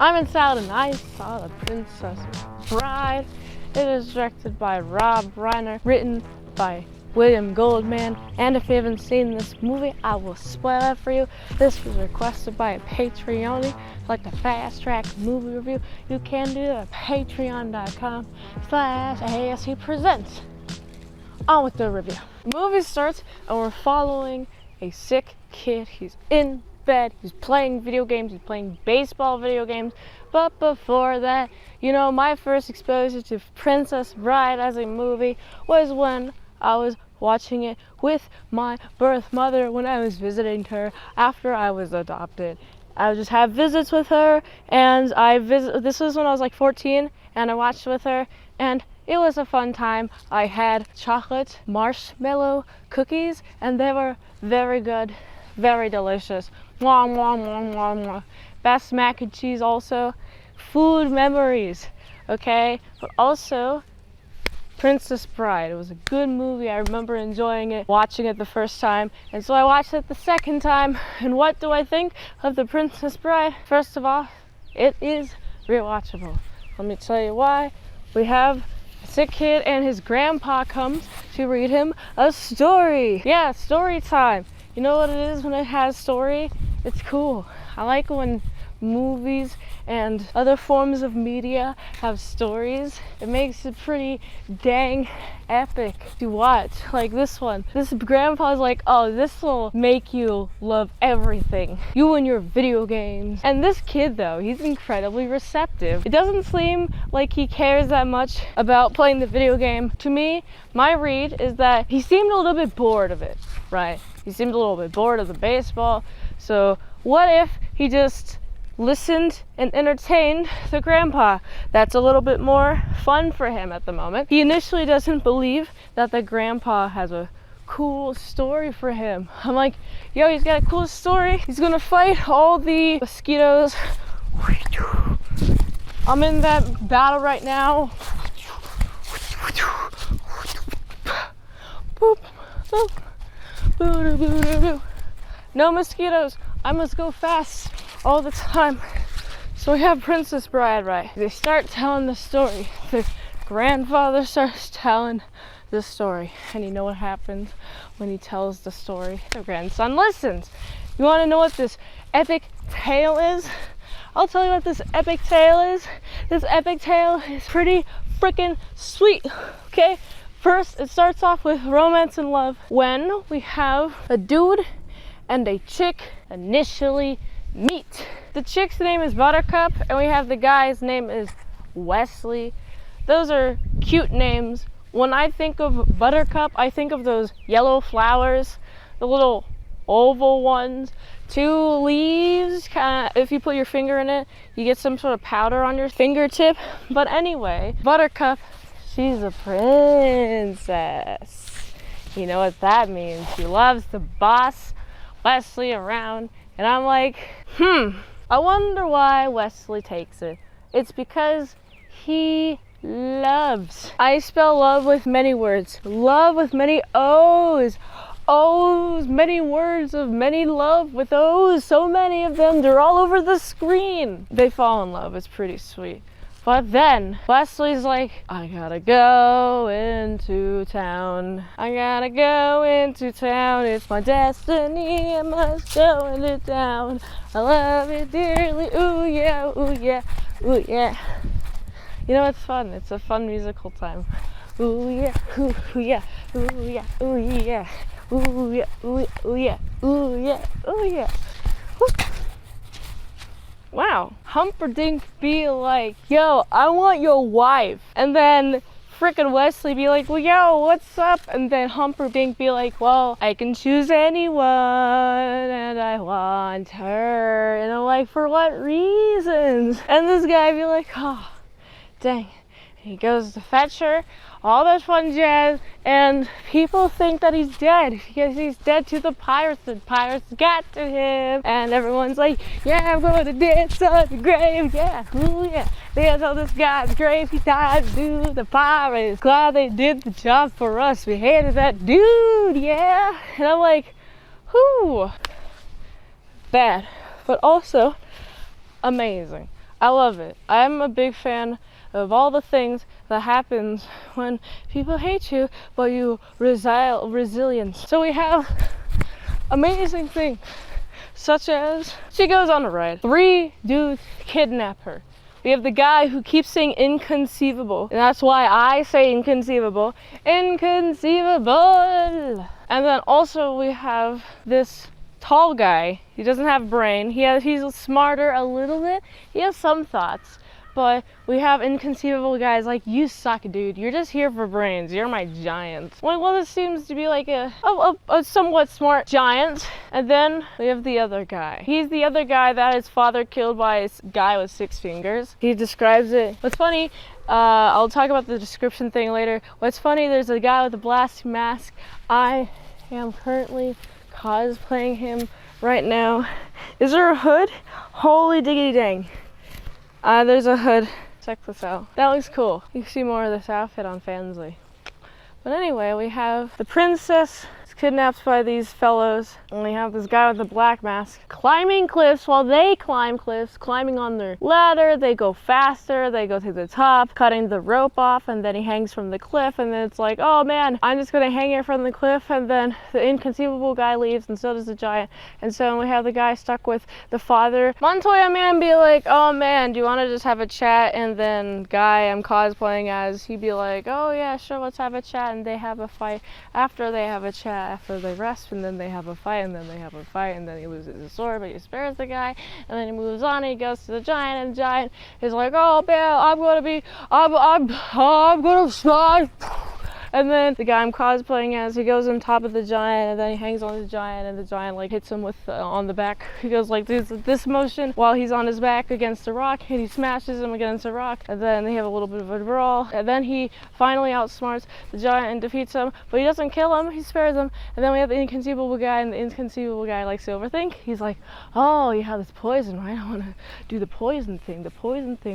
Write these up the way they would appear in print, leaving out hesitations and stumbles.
I'm in Salad and I Saw the Princess Bride. It is directed by Rob Reiner, written by William Goldman, and if you haven't seen this movie, I will spoil it for you. This was requested by a Patreon. Like the fast track movie review, you can do it at patreon.com/ASEPresents. On with the review. The movie starts and we're following a sick kid. He's in bed, he's playing video games, he's playing baseball video games. But before that, you know, my first exposure to Princess Bride as a movie was when I was watching it with my birth mother when I was visiting her after I was adopted. I would just have visits with her, and this was when I was like 14, and I watched with her, and it was a fun time. I had chocolate marshmallow cookies, and they were very good, very delicious. Mwah, mwah, mwah, mwah, mwah. Best mac and cheese also. Food memories, okay? But also, Princess Bride. It was a good movie. I remember enjoying it, watching it the first time, and so I watched it the second time. And what do I think of the Princess Bride? First of all, it is rewatchable. Let me tell you why. We have a sick kid and his grandpa comes to read him a story. Yeah, story time. You know what it is when it has story? It's cool. I like when movies and other forms of media have stories. It makes it pretty dang epic to watch. Like this one. This grandpa's like, oh, this will make you love everything. You and your video games. And this kid though, he's incredibly receptive. It doesn't seem like he cares that much about playing the video game. To me, my read is that he seemed a little bit bored of it, right? He seemed a little bit bored of the baseball. So what if he just listened and entertained the grandpa? That's a little bit more fun for him at the moment. He initially doesn't believe that the grandpa has a cool story for him. I'm like, yo, he's got a cool story. He's gonna fight all the mosquitoes. I'm in that battle right now. Boop, boop. No mosquitoes. I must go fast all the time. So we have Princess Bride, right? They start telling the story. The grandfather starts telling the story. And you know what happens when he tells the story? The grandson listens. You want to know what this epic tale is? I'll tell you what this epic tale is. This epic tale is pretty freaking sweet, okay? First, it starts off with romance and love when we have a dude and a chick initially meet. The chick's name is Buttercup and we have the guy's name is Wesley. Those are cute names. When I think of Buttercup, I think of those yellow flowers, the little oval ones, 2 leaves, kind of, if you put your finger in it, you get some sort of powder on your fingertip. But anyway, Buttercup, she's a princess. You know what that means. She loves to boss Wesley around. And I'm like, I wonder why Wesley takes it. It's because he loves. I spell love with many words. Love with many O's. O's, many words of many love with O's. So many of them, they're all over the screen. They fall in love. It's pretty sweet. But then Wesley's like, I gotta go into town. I gotta go into town. It's my destiny. I must go into town. I love it dearly. Ooh yeah, ooh yeah, ooh yeah. You know, it's fun. It's a fun musical time. Ooh yeah, ooh yeah, ooh yeah, ooh yeah, ooh yeah, ooh yeah, ooh yeah, ooh yeah, ooh yeah. Woo. Wow, Humperdinck be like, yo, I want your wife. And then frickin' Wesley be like, well, yo, what's up? And then Humperdinck be like, well, I can choose anyone and I want her. And I'm like, for what reasons? And this guy be like, oh, dang. And he goes to fetch her, all that fun jazz, and people think that he's dead because he's dead to the pirates. The pirates got to him, and everyone's like, yeah, I'm going to dance on the grave, yeah, ooh yeah, dance on this guy's grave, he died to the pirates. Glad they did the job for us, we hated that dude, yeah. And I'm like, whew, bad, but also amazing. I love it. I'm a big fan of all the things that happens when people hate you, but you resilience. So we have amazing things, such as she goes on a ride. 3 dudes kidnap her. We have the guy who keeps saying inconceivable, and that's why I say inconceivable. Inconceivable! And then also we have this tall guy. He doesn't have brain. He's smarter a little bit. He has some thoughts. But we have inconceivable guys like, you suck, dude. You're just here for brains. You're my giant. Well, this seems to be like a somewhat smart giant. And then we have the other guy. He's the other guy that his father killed by a guy with 6 fingers. He describes it. What's funny, I'll talk about the description thing later. What's funny, there's a guy with a blast mask. I am currently cosplaying him right now. Is there a hood? Holy diggity dang. There's a hood. Check this out. That looks cool. You can see more of this outfit on Fansly. But anyway, we have the princess kidnapped by these fellows, and we have this guy with the black mask climbing cliffs while they climb cliffs, climbing on their ladder. They go faster, they go to the top, cutting the rope off, and then he hangs from the cliff, and then it's like, oh man, I'm just gonna hang here from the cliff, and then the inconceivable guy leaves, and so does the giant. And so we have the guy stuck with the father. Montoya man be like, oh man, do you want to just have a chat? And then guy I'm cosplaying as, he'd be like, oh yeah, sure, let's have a chat. And they have a fight. After they have a chat, after they rest, and then they have a fight, and then they have a fight, and then he loses his sword, but he spares the guy, and then he moves on, and he goes to the giant, and the giant is like, oh man, I'm gonna fly. And then the guy I'm cosplaying as, he goes on top of the giant, and then he hangs on the giant, and the giant like hits him with on the back. He goes like this motion while he's on his back against a rock, and he smashes him against a rock, and then they have a little bit of a brawl, and then he finally outsmarts the giant and defeats him, but he doesn't kill him, he spares him. And then we have the inconceivable guy, and the inconceivable guy likes to overthink. He's like, oh, you have this poison, right? I want to do the poison thing,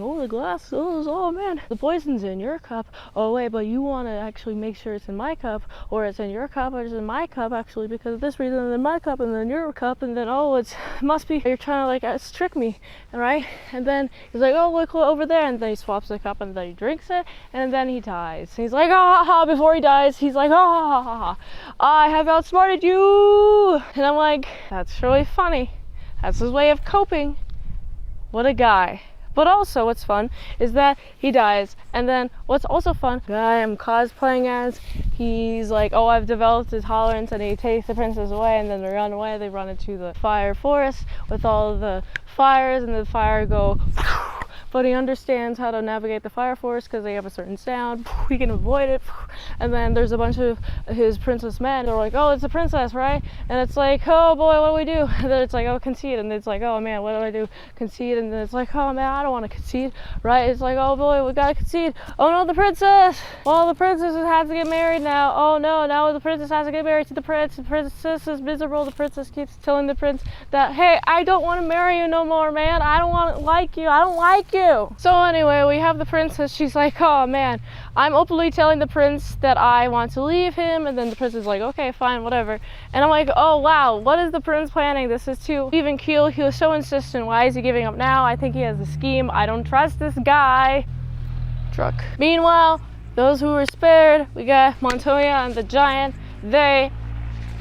oh, the glass, oh man, the poison's in your cup. Oh wait, but you want to actually make sure it's in my cup, or it's in your cup, or it's in my cup actually because of this reason, and then my cup, and then your cup, and then oh, it must be you're trying to like trick me, right? And then he's like, oh look over there, and then he swaps the cup, and then he drinks it, and then he dies. And he's like, ah ha ha. Before he dies, he's like, ah ha ha ha, I have outsmarted you. And I'm like, that's really funny. That's his way of coping. What a guy. But also what's fun is that he dies, and then what's also fun, the guy I'm cosplaying as, he's like, oh, I've developed a tolerance, and he takes the princess away, and then they run away. They run into the fire forest with all the fires, and the fire go, but he understands how to navigate the fire forest because they have a certain sound. He can avoid it. And then there's a bunch of his princess men. They're like, oh, it's a princess, right? And it's like, oh boy, what do we do? And then it's like, oh, concede. And it's like, oh man, what do I do? Concede. And then it's like, oh man, I don't want to concede, right? It's like, oh boy, we gotta concede. Oh no, the princess. Well, the princess has to get married now. Oh no, now the princess has to get married to the prince. The princess is miserable. The princess keeps telling the prince that, hey, I don't want to marry you no more, man. I don't want to like you. I don't like you. So anyway, we have the princess. She's like, oh man, I'm openly telling the prince that I want to leave him. And then the prince is like, okay, fine, whatever. And I'm like, oh wow, what is the prince planning? This is to even keel. He was so insistent. Why is he giving up now? I think he has a scheme. I don't trust this guy. Truck. Meanwhile, those who were spared, we got Montoya and the giant. They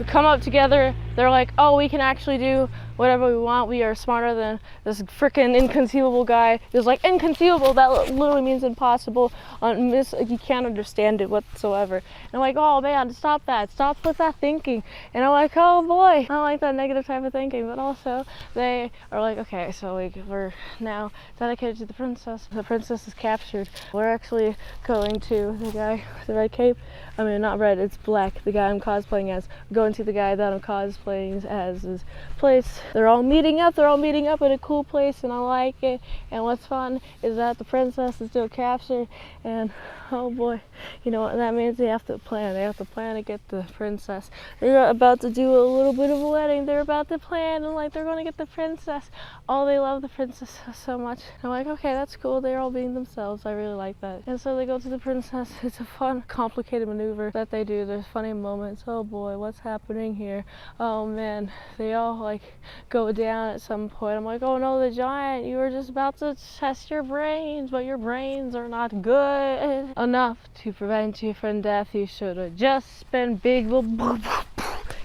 come up together. They're like, oh, we can actually do whatever we want. We are smarter than this freaking inconceivable guy. It's like, inconceivable, that literally means impossible. You can't understand it whatsoever. And I'm like, oh man, stop that. Stop with that thinking. And I'm like, oh boy, I don't like that negative type of thinking. But also, they are like, okay, so we're now dedicated to the princess. The princess is captured. We're actually going to the guy with the red cape. I mean, not red, it's black. The guy I'm cosplaying as. Going to the guy that I'm cosplaying as his place. They're all meeting up in a cool place, and I like it. And what's fun is that the princess is still captured, and oh boy, you know what that means? They have to plan to get the princess. They're about to do a little bit of a wedding. They're about to plan, and like, they're going to get the princess. Oh, they love the princess so much. I'm like, okay, that's cool. They're all being themselves. I really like that. And so they go to the princess. It's a fun, complicated maneuver that they do. There's funny moments. Oh boy, what's happening here? Oh man, they all like go down at some point. I'm like, oh no, the giant, you were just about to test your brains, but your brains are not good enough to prevent you from death. You should have just been big.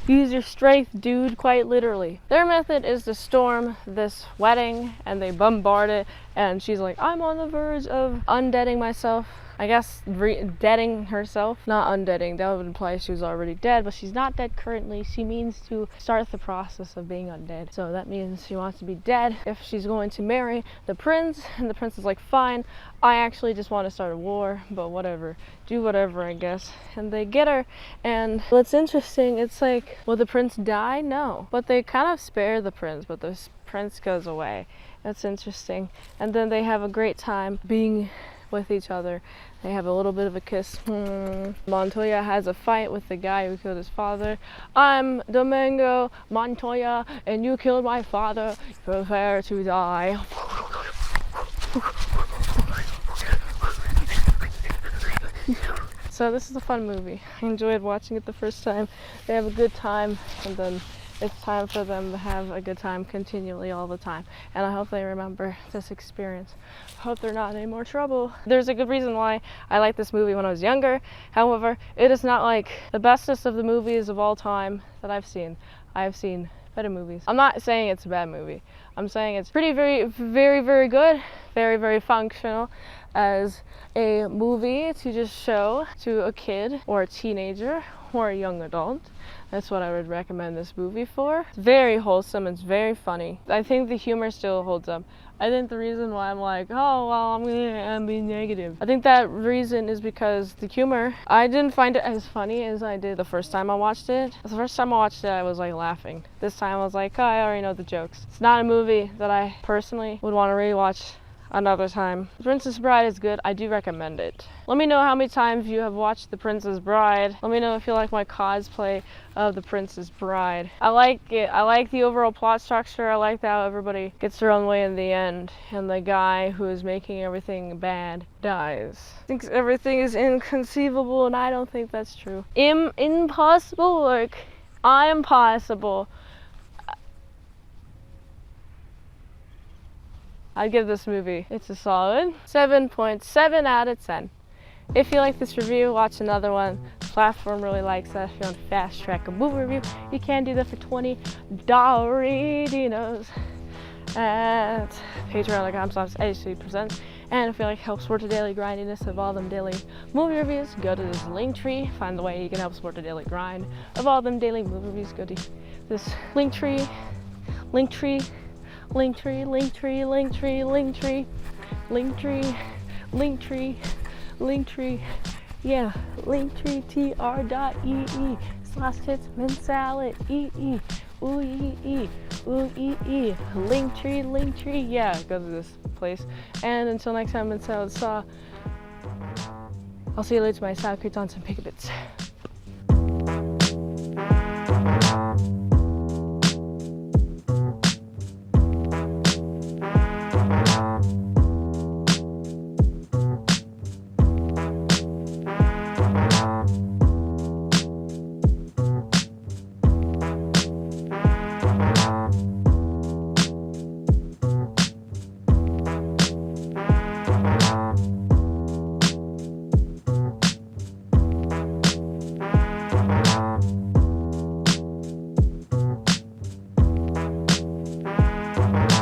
Use your strength, dude, quite literally. Their method is to storm this wedding and they bombard it, and she's like, I'm on the verge of undeading myself. I guess deading herself, not undeading. That would imply she was already dead, but she's not dead currently. She means to start the process of being undead. So that means she wants to be dead if she's going to marry the prince. And the prince is like, fine, I actually just want to start a war, but whatever. Do whatever, I guess. And they get her, and what's interesting, it's like, will the prince die? No. But they kind of spare the prince, but the prince goes away. That's interesting. And then they have a great time being with each other. They have a little bit of a kiss. Montoya has a fight with the guy who killed his father. I'm Domingo Montoya, and you killed my father. Prepare to die. So this is a fun movie. I enjoyed watching it the first time. They have a good time, and then it's time for them to have a good time continually all the time. And I hope they remember this experience. I hope they're not in any more trouble. There's a good reason why I liked this movie when I was younger. However, it is not like the bestest of the movies of all time that I've seen. I've seen better movies. I'm not saying it's a bad movie. I'm saying it's pretty, very good. Very functional as a movie to just show to a kid or a teenager or a young adult. That's what I would recommend this movie for. It's very wholesome, it's very funny. I think the humor still holds up. I think the reason why I'm like, oh, well, I'm gonna be negative. I think that reason is because the humor, I didn't find it as funny as I did the first time I watched it. The first time I watched it, I was like laughing. This time I was like, oh, I already know the jokes. It's not a movie that I personally would want to rewatch another time. The Princess Bride is good. I do recommend it. Let me know how many times you have watched The Princess Bride. Let me know if you like my cosplay of The Princess Bride. I like it. I like the overall plot structure. I like how everybody gets their own way in the end, and the guy who is making everything bad dies. Thinks everything is inconceivable, and I don't think that's true. Impossible work. I am possible. I'd give this movie, it's a solid 7.7 out of 10. If you like this review, watch another one. The platform really likes that. If you're on Fast Track a movie review, you can do that for $20 at patreon.com/ASEPresents. And if you like help support the daily grindiness of all them daily movie reviews, go to this link tree. Find the way you can help support the daily grind of all them daily movie reviews. Go to this link tree. Linktree, yeah, linktree tr.ee/itsmintsalad linktree, yeah, go to this place. And until next time, Mint Salad Saw, I'll see you later, my salad croutons and pick-a-bits.